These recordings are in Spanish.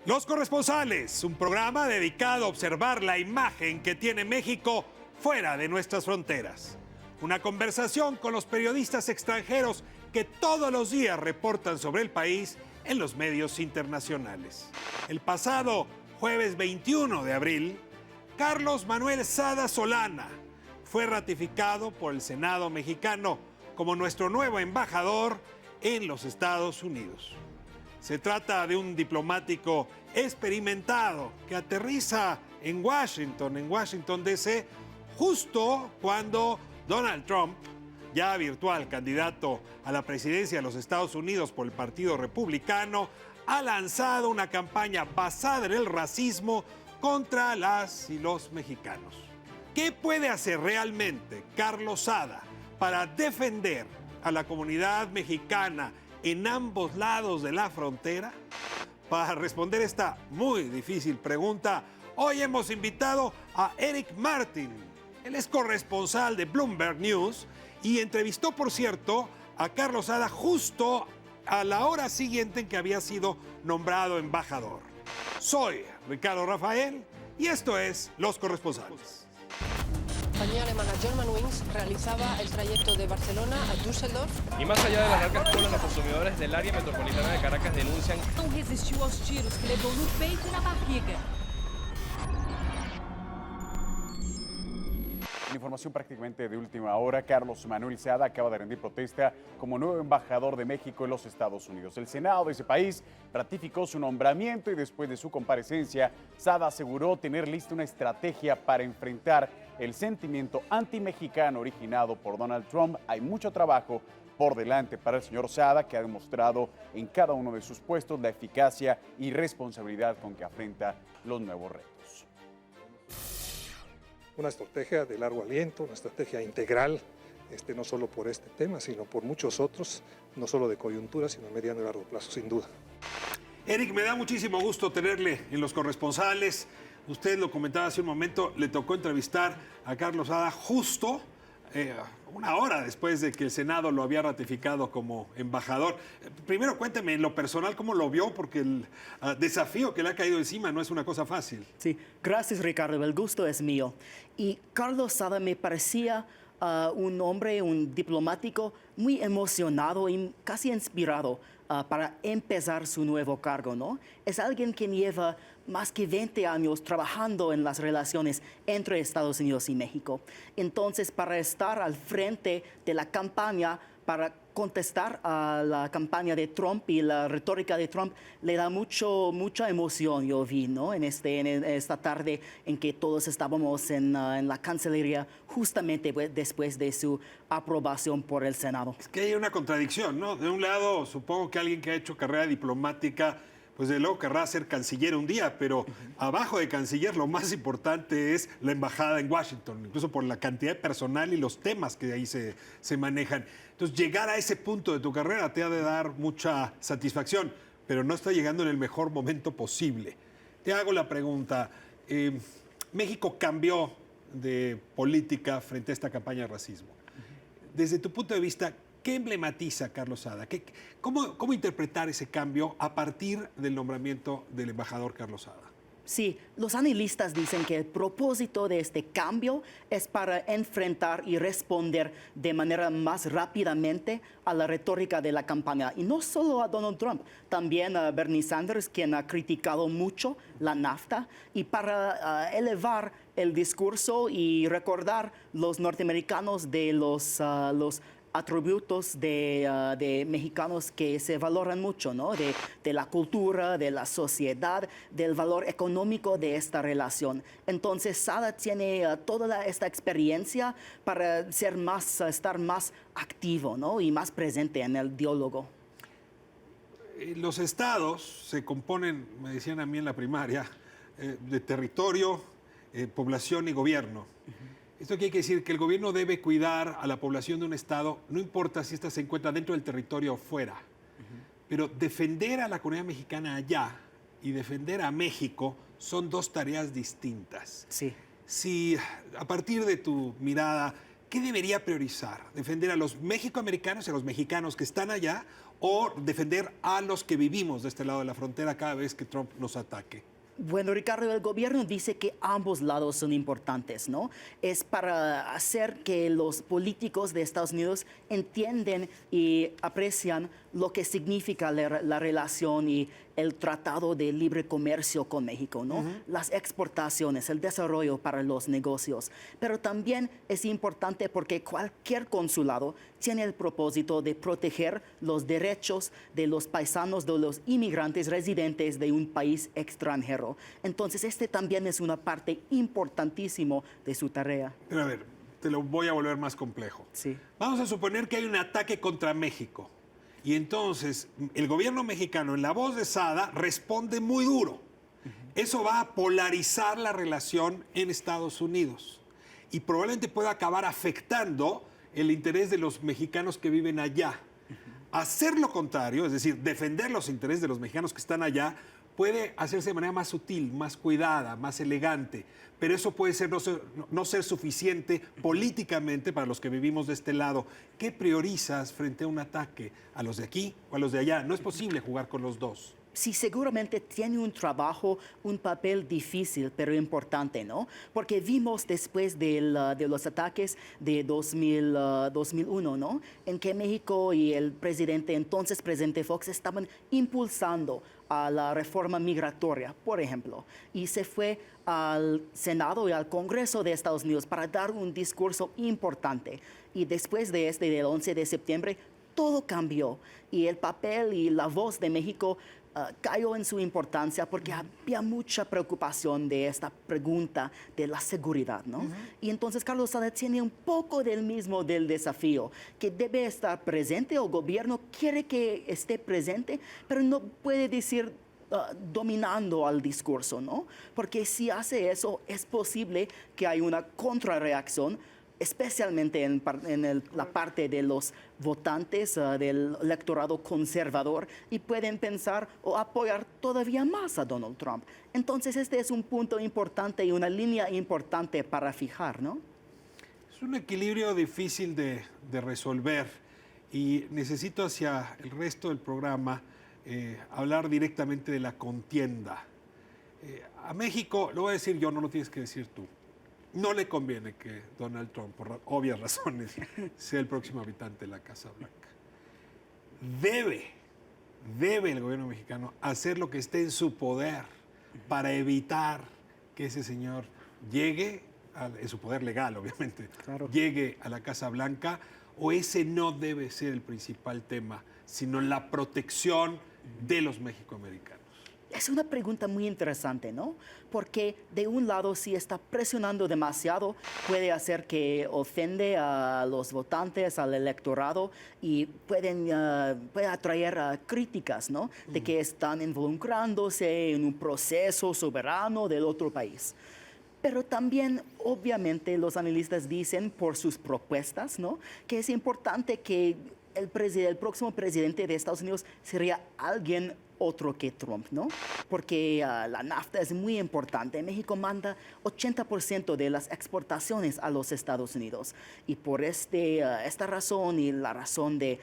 Los Corresponsales, un programa dedicado a observar la imagen que tiene México fuera de nuestras fronteras. Una conversación con los periodistas extranjeros que todos los días reportan sobre el país en los medios internacionales. El pasado jueves 21 de abril, Carlos Manuel Sada Solana fue ratificado por el Senado mexicano como nuestro nuevo embajador en los Estados Unidos. Se trata de un diplomático experimentado que aterriza en Washington, D.C., justo cuando Donald Trump, ya virtual candidato a la presidencia de los Estados Unidos por el Partido Republicano, ha lanzado una campaña basada en el racismo contra las y los mexicanos. ¿Qué puede hacer realmente Carlos Sada para defender a la comunidad mexicana en ambos lados de la frontera? Para responder esta muy difícil pregunta, hoy hemos invitado a Eric Martin. Él es corresponsal de Bloomberg News y entrevistó, por cierto, a Carlos Sada justo a la hora siguiente en que había sido nombrado embajador. Soy Ricardo Rafael y esto es Los Corresponsales. La compañía alemana Germanwings realizaba el trayecto de Barcelona a Düsseldorf. Y más allá de las largas colas, los consumidores del área metropolitana de Caracas denuncian. Não resistiu aos tiros que levou no peito e na barriga. En información prácticamente de última hora, Carlos Manuel Sada acaba de rendir protesta como nuevo embajador de México en los Estados Unidos. El Senado de ese país ratificó su nombramiento y después de su comparecencia, Sada aseguró tener lista una estrategia para enfrentar el sentimiento antimexicano originado por Donald Trump. Hay mucho trabajo por delante para el señor Sada, que ha demostrado en cada uno de sus puestos la eficacia y responsabilidad con que afrenta los nuevos retos. Una estrategia de largo aliento, una estrategia integral, no solo por este tema, sino por muchos otros, no solo de coyuntura, sino a mediano y largo plazo, sin duda. Eric, me da muchísimo gusto tenerle en Los Corresponsales. Usted lo comentaba hace un momento, le tocó entrevistar a Carlos Sada justo una hora después de que el Senado lo había ratificado como embajador. Primero cuénteme en lo personal cómo lo vio, porque el desafío que le ha caído encima no es una cosa fácil. Sí, gracias Ricardo, el gusto es mío. Y Carlos Sada me parecía un hombre, un diplomático muy emocionado y casi inspirado para empezar su nuevo cargo, ¿no? Es alguien que lleva más que 20 años trabajando en las relaciones entre Estados Unidos y México. Entonces, para estar al frente de la campaña, para contestar a la campaña de Trump y la retórica de Trump, le da mucha emoción, yo vi, ¿no? En esta tarde en que todos estábamos en la Cancillería, justamente después de su aprobación por el Senado. Es que hay una contradicción, ¿no? De un lado, supongo que alguien que ha hecho carrera diplomática, pues de luego querrá ser canciller un día, pero abajo de canciller lo más importante es la embajada en Washington, incluso por la cantidad de personal y los temas que ahí se manejan. Entonces, llegar a ese punto de tu carrera te ha de dar mucha satisfacción, pero no está llegando en el mejor momento posible. Te hago la pregunta, México cambió de política frente a esta campaña de racismo. Desde tu punto de vista, ¿qué emblematiza Carlos Sada? ¿Cómo interpretar ese cambio a partir del nombramiento del embajador Carlos Sada? Sí, los analistas dicen que el propósito de este cambio es para enfrentar y responder de manera más rápidamente a la retórica de la campaña. Y no solo a Donald Trump, también a Bernie Sanders, quien ha criticado mucho la NAFTA, y para elevar el discurso y recordar los norteamericanos de los atributos de mexicanos que se valoran mucho, ¿no? De la cultura, de la sociedad, del valor económico de esta relación. Entonces, Sada tiene toda esta experiencia para estar más activo, ¿no? Y más presente en el diálogo. Los estados se componen, me decían a mí en la primaria, de territorio, población y gobierno. Esto quiere decir que el gobierno debe cuidar a la población de un estado, no importa si ésta se encuentra dentro del territorio o fuera. Pero defender a la comunidad mexicana allá y defender a México son dos tareas distintas. Sí. Si a partir de tu mirada, ¿qué debería priorizar? ¿Defender a los mexicoamericanos y a los mexicanos que están allá o defender a los que vivimos de este lado de la frontera cada vez que Trump nos ataque? Bueno, Ricardo, el gobierno dice que ambos lados son importantes, ¿no? Es para hacer que los políticos de Estados Unidos entiendan y aprecian lo que significa la relación y el tratado de libre comercio con México, ¿no? Las exportaciones, el desarrollo para los negocios. Pero también es importante porque cualquier consulado tiene el propósito de proteger los derechos de los paisanos, de los inmigrantes residentes de un país extranjero. Entonces, este también es una parte importantísima de su tarea. Pero a ver, te lo voy a volver más complejo. Sí. Vamos a suponer que hay un ataque contra México. Y entonces el gobierno mexicano, en la voz de Sada, responde muy duro. Eso va a polarizar la relación en Estados Unidos y probablemente pueda acabar afectando el interés de los mexicanos que viven allá. Hacer lo contrario, es decir, defender los intereses de los mexicanos que están allá, puede hacerse de manera más sutil, más cuidada, más elegante, pero eso puede ser no ser suficiente políticamente para los que vivimos de este lado. ¿Qué priorizas frente a un ataque? ¿A los de aquí o a los de allá? No es posible jugar con los dos. Sí, seguramente tiene un trabajo, un papel difícil, pero importante, ¿no? Porque vimos después de los ataques de 2001, ¿no? En que México y el entonces presidente Fox, estaban impulsando a la reforma migratoria, por ejemplo, y se fue al Senado y al Congreso de Estados Unidos para dar un discurso importante. Y después de del 11 de septiembre, todo cambió y el papel y la voz de México cayó en su importancia porque había mucha preocupación de esta pregunta de la seguridad, ¿no? Y entonces Carlos Sada tiene un poco del desafío, que debe estar presente, el gobierno quiere que esté presente, pero no puede decir dominando al discurso, ¿no? Porque si hace eso, es posible que haya una contrarreacción, especialmente en la parte de los votantes del electorado conservador, y pueden pensar o apoyar todavía más a Donald Trump. Entonces, este es un punto importante y una línea importante para fijar, ¿no? Es un equilibrio difícil de resolver y necesito hacia el resto del programa hablar directamente de la contienda. A México, lo voy a decir yo, no lo tienes que decir tú. No le conviene que Donald Trump, por obvias razones, sea el próximo habitante de la Casa Blanca. Debe el gobierno mexicano hacer lo que esté en su poder para evitar que ese señor llegue, en su poder legal, obviamente, claro, llegue a la Casa Blanca, o ese no debe ser el principal tema, sino la protección de los mexicoamericanos. Es una pregunta muy interesante, ¿no? Porque de un lado, si está presionando demasiado, puede hacer que ofende a los votantes, al electorado, y puede atraer críticas, ¿no? De que están involucrándose en un proceso soberano del otro país. Pero también, obviamente, los analistas dicen por sus propuestas, ¿no? Que es importante que el próximo presidente de Estados Unidos sería alguien otro que Trump, ¿no? Porque la NAFTA es muy importante. México manda 80% de las exportaciones a los Estados Unidos. Y por esta razón y la razón de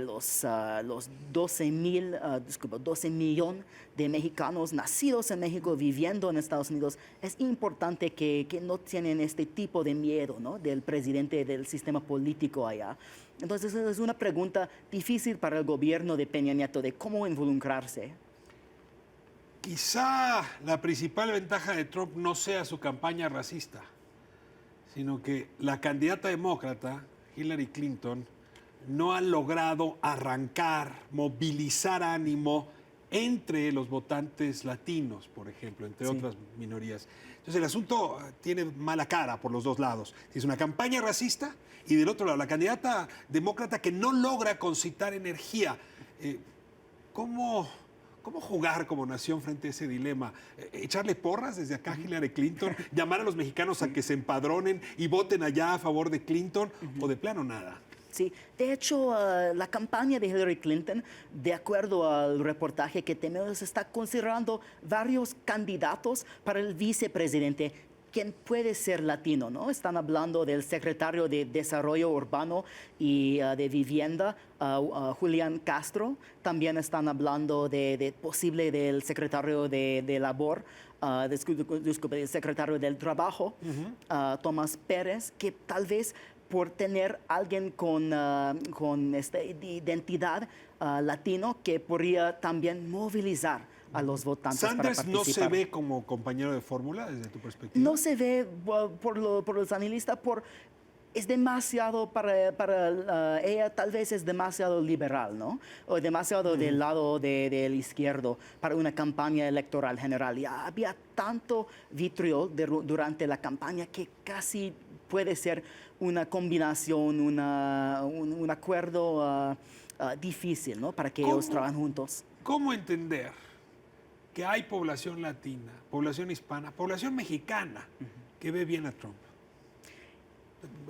los 12 millones de mexicanos nacidos en México viviendo en Estados Unidos, es importante que no tienen este tipo de miedo, ¿no? Del presidente, del sistema político allá. Entonces es una pregunta difícil para el gobierno de Peña Nieto de cómo involucrarse. Quizá la principal ventaja de Trump no sea su campaña racista, sino que la candidata demócrata, Hillary Clinton, no ha logrado movilizar ánimo entre los votantes latinos, por ejemplo, entre otras minorías. Entonces el asunto tiene mala cara por los dos lados. Es una campaña racista y del otro lado la candidata demócrata que no logra concitar energía. ¿Cómo jugar como nación frente a ese dilema? ¿Echarle porras desde acá a Hillary Clinton? ¿Llamar a los mexicanos a que se empadronen y voten allá a favor de Clinton? ¿O de plano nada? Sí, de hecho, la campaña de Hillary Clinton, de acuerdo al reportaje que tenemos, está considerando varios candidatos para el vicepresidente quién puede ser latino, ¿no? Están hablando del secretario de Desarrollo Urbano y de Vivienda, Julián Castro. También están hablando de posible del secretario de Labor, disculpe, el secretario del Trabajo, Tomás Pérez, que tal vez por tener alguien con esta identidad latino que podría también movilizar a los votantes para ¿Sanders participar. no se ve como compañero de fórmula desde tu perspectiva? No se ve por los analistas, es demasiado para ella, tal vez es demasiado liberal, ¿no? O demasiado del lado del izquierdo para una campaña electoral general. Ya había tanto vitriol durante la campaña que casi puede ser una combinación, un acuerdo difícil, ¿no? Para que ellos trabajen juntos. ¿Cómo entender que hay población latina, población hispana, población mexicana que ve bien a Trump?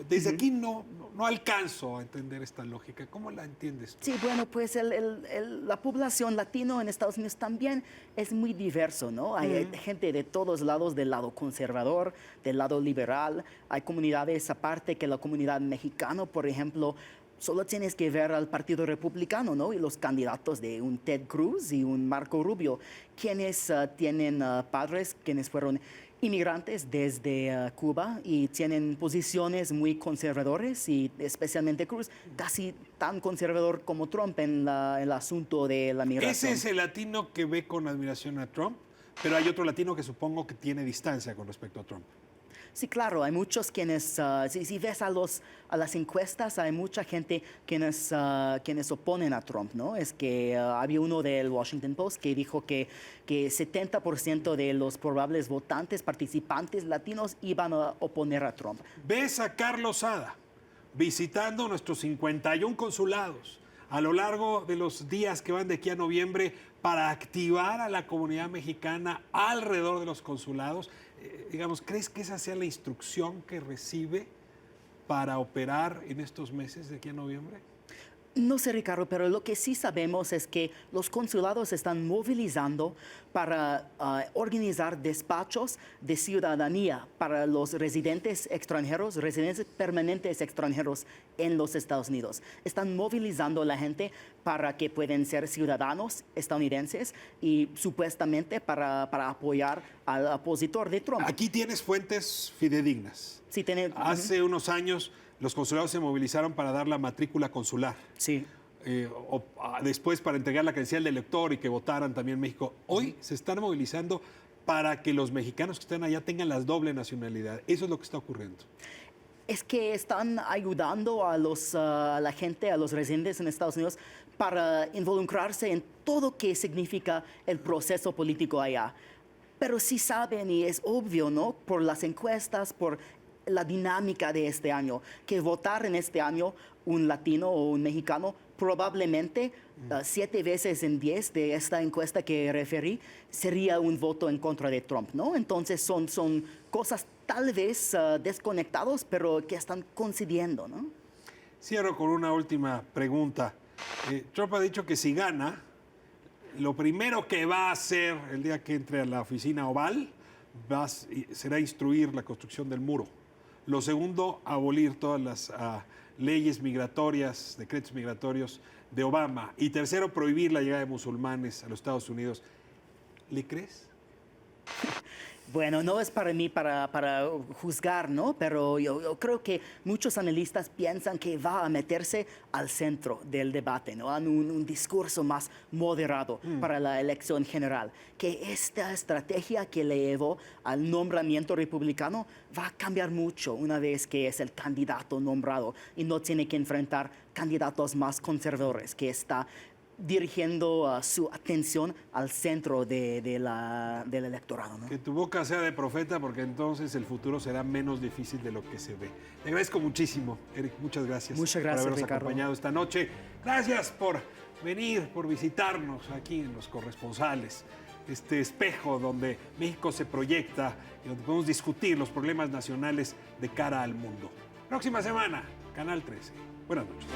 Desde aquí no alcanzo a entender esta lógica. ¿Cómo la entiendes tú? Sí, bueno, pues la población latino en Estados Unidos también es muy diverso, ¿no? Hay gente de todos lados, del lado conservador, del lado liberal. Hay comunidades aparte que la comunidad mexicana, por ejemplo. Solo tienes que ver al Partido Republicano, ¿no? Y los candidatos de un Ted Cruz y un Marco Rubio, quienes tienen padres, quienes fueron inmigrantes desde Cuba y tienen posiciones muy conservadoras y especialmente Cruz, casi tan conservador como Trump en el asunto de la migración. Ese es el latino que ve con admiración a Trump, pero hay otro latino que supongo que tiene distancia con respecto a Trump. Sí, claro, hay muchos quienes, si ves a las encuestas, hay mucha gente quienes oponen a Trump, ¿no? Es que había uno del Washington Post que dijo que 70% de los probables votantes, participantes latinos iban a oponer a Trump. Ves a Carlos Sada visitando nuestros 51 consulados a lo largo de los días que van de aquí a noviembre para activar a la comunidad mexicana alrededor de los consulados. Digamos, ¿crees que esa sea la instrucción que recibe para operar en estos meses de aquí a noviembre? No sé, Ricardo, pero lo que sí sabemos es que los consulados están movilizando para organizar despachos de ciudadanía para los residentes extranjeros, residentes permanentes extranjeros en los Estados Unidos. Están movilizando a la gente para que puedan ser ciudadanos estadounidenses y supuestamente para apoyar al opositor de Trump. Aquí tienes fuentes fidedignas. Sí, Hace unos años los consulados se movilizaron para dar la matrícula consular. Sí. Después para entregar la credencial de elector y que votaran también en México. Hoy se están movilizando para que los mexicanos que están allá tengan la doble nacionalidad. Eso es lo que está ocurriendo. Es que están ayudando a la gente, a los residentes en Estados Unidos para involucrarse en todo que significa el proceso político allá. Pero sí saben, y es obvio, ¿no? Por las encuestas, por la dinámica de este año, que votar en este año un latino o un mexicano probablemente 7 veces en 10 de esta encuesta que referí sería un voto en contra de Trump, ¿no? Entonces son cosas tal vez desconectados, pero que están coincidiendo, ¿no? Cierro con una última pregunta. Trump ha dicho que si gana, lo primero que va a hacer el día que entre a la oficina oval será instruir la construcción del muro. Lo segundo, abolir todas las leyes migratorias, decretos migratorios de Obama. Y tercero, prohibir la llegada de musulmanes a los Estados Unidos. ¿Le crees? Bueno, no es para mí para juzgar, ¿no? Pero yo creo que muchos analistas piensan que va a meterse al centro del debate, ¿no? En un discurso más moderado para la elección general. Que esta estrategia que le llevó al nombramiento republicano va a cambiar mucho una vez que es el candidato nombrado y no tiene que enfrentar candidatos más conservadores, que está dirigiendo su atención al centro del electorado, ¿no? Que tu boca sea de profeta, porque entonces el futuro será menos difícil de lo que se ve. Te agradezco muchísimo, Eric. Muchas gracias. Muchas gracias, por habernos Ricardo. acompañado esta noche. Gracias por venir, por visitarnos aquí en Los Corresponsales. Este espejo donde México se proyecta y donde podemos discutir los problemas nacionales de cara al mundo. Próxima semana, Canal 13. Buenas noches.